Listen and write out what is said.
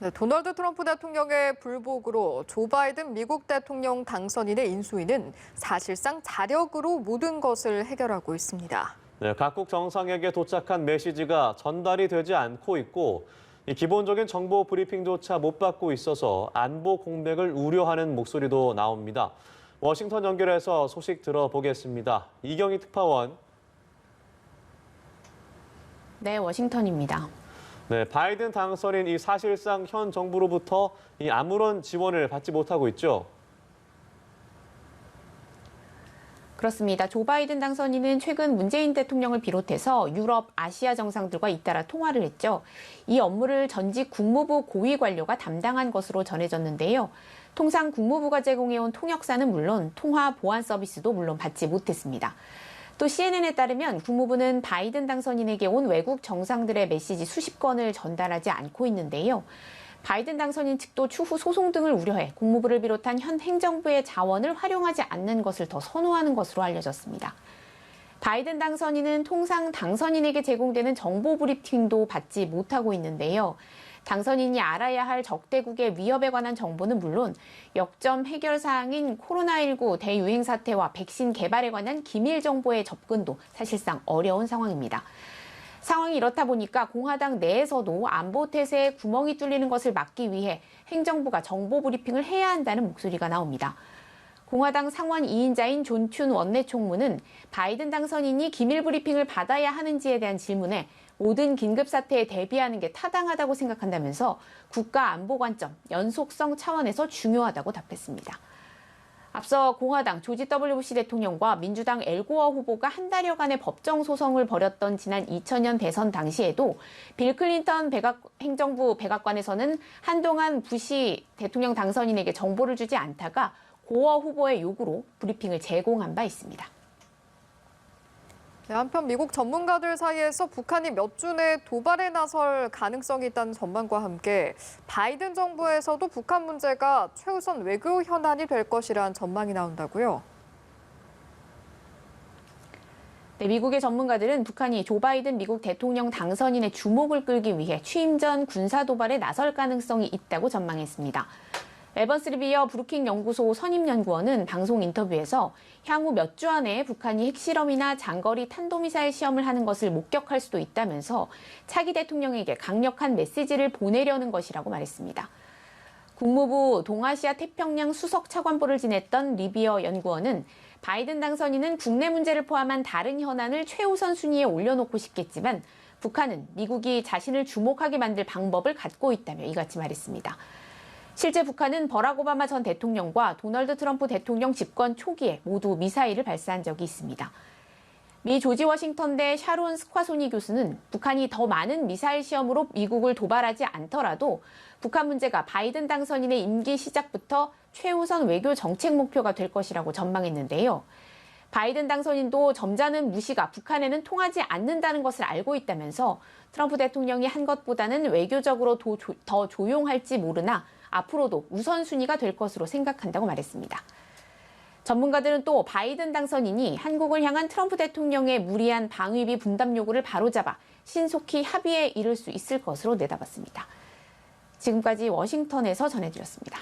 네, 도널드 트럼프 대통령의 불복으로 조 바이든 미국 대통령 당선인의 인수위는 사실상 자력으로 모든 것을 해결하고 있습니다. 네, 각국 정상에게 도착한 메시지가 전달이 되지 않고 있고 이 기본적인 정보 브리핑조차 못 받고 있어서 안보 공백을 우려하는 목소리도 나옵니다. 워싱턴 연결해서 소식 들어보겠습니다. 이경희 특파원. 네, 워싱턴입니다. 네, 바이든 당선인 이 사실상 현 정부로부터 이 아무런 지원을 받지 못하고 있죠. 그렇습니다. 조 바이든 당선인은 최근 문재인 대통령을 비롯해서 유럽, 아시아 정상들과 잇따라 통화를 했죠. 이 업무를 전직 국무부 고위 관료가 담당한 것으로 전해졌는데요. 통상 국무부가 제공해온 통역사는 물론 통화 보안 서비스도 물론 받지 못했습니다. 또 CNN에 따르면 국무부는 바이든 당선인에게 온 외국 정상들의 메시지 수십 건을 전달하지 않고 있는데요. 바이든 당선인 측도 추후 소송 등을 우려해 국무부를 비롯한 현 행정부의 자원을 활용하지 않는 것을 더 선호하는 것으로 알려졌습니다. 바이든 당선인은 통상 당선인에게 제공되는 정보 브리핑도 받지 못하고 있는데요. 당선인이 알아야 할 적대국의 위협에 관한 정보는 물론 역점 해결 사항인 코로나19 대유행 사태와 백신 개발에 관한 기밀 정보의 접근도 사실상 어려운 상황입니다. 상황이 이렇다 보니까 공화당 내에서도 안보 태세에 구멍이 뚫리는 것을 막기 위해 행정부가 정보 브리핑을 해야 한다는 목소리가 나옵니다. 공화당 상원 2인자인 존 튠 원내총무는 바이든 당선인이 기밀 브리핑을 받아야 하는지에 대한 질문에 모든 긴급 사태에 대비하는 게 타당하다고 생각한다면서 국가 안보 관점, 연속성 차원에서 중요하다고 답했습니다. 앞서 공화당 조지 W 부시 대통령과 민주당 엘 고어 후보가 한 달여간의 법정 소송을 벌였던 지난 2000년 대선 당시에도 빌 클린턴 행정부 백악관에서는 한동안 부시 대통령 당선인에게 정보를 주지 않다가 고어 후보의 요구로 브리핑을 제공한 바 있습니다. 네, 한편 미국 전문가들 사이에서 북한이 몇 주 내에 도발에 나설 가능성이 있다는 전망과 함께 바이든 정부에서도 북한 문제가 최우선 외교 현안이 될 것이라는 전망이 나온다고요. 네, 미국의 전문가들은 북한이 조 바이든 미국 대통령 당선인의 주목을 끌기 위해 취임 전 군사 도발에 나설 가능성이 있다고 전망했습니다. 에번스 리비어 브루킹 연구소 선임연구원은 방송 인터뷰에서 향후 몇 주 안에 북한이 핵실험이나 장거리 탄도미사일 시험을 하는 것을 목격할 수도 있다면서 차기 대통령에게 강력한 메시지를 보내려는 것이라고 말했습니다. 국무부 동아시아 태평양 수석 차관보를 지냈던 리비어 연구원은 바이든 당선인은 국내 문제를 포함한 다른 현안을 최우선 순위에 올려놓고 싶겠지만 북한은 미국이 자신을 주목하게 만들 방법을 갖고 있다며 이같이 말했습니다. 실제 북한은 버락 오바마 전 대통령과 도널드 트럼프 대통령 집권 초기에 모두 미사일을 발사한 적이 있습니다. 미 조지 워싱턴대 샤론 스콰소니 교수는 북한이 더 많은 미사일 시험으로 미국을 도발하지 않더라도 북한 문제가 바이든 당선인의 임기 시작부터 최우선 외교 정책 목표가 될 것이라고 전망했는데요. 바이든 당선인도 점잖은 무시가 북한에는 통하지 않는다는 것을 알고 있다면서 트럼프 대통령이 한 것보다는 외교적으로 더 조용할지 모르나 앞으로도 우선순위가 될 것으로 생각한다고 말했습니다. 전문가들은 또 바이든 당선인이 한국을 향한 트럼프 대통령의 무리한 방위비 분담 요구를 바로잡아 신속히 합의에 이를 수 있을 것으로 내다봤습니다. 지금까지 워싱턴에서 전해드렸습니다.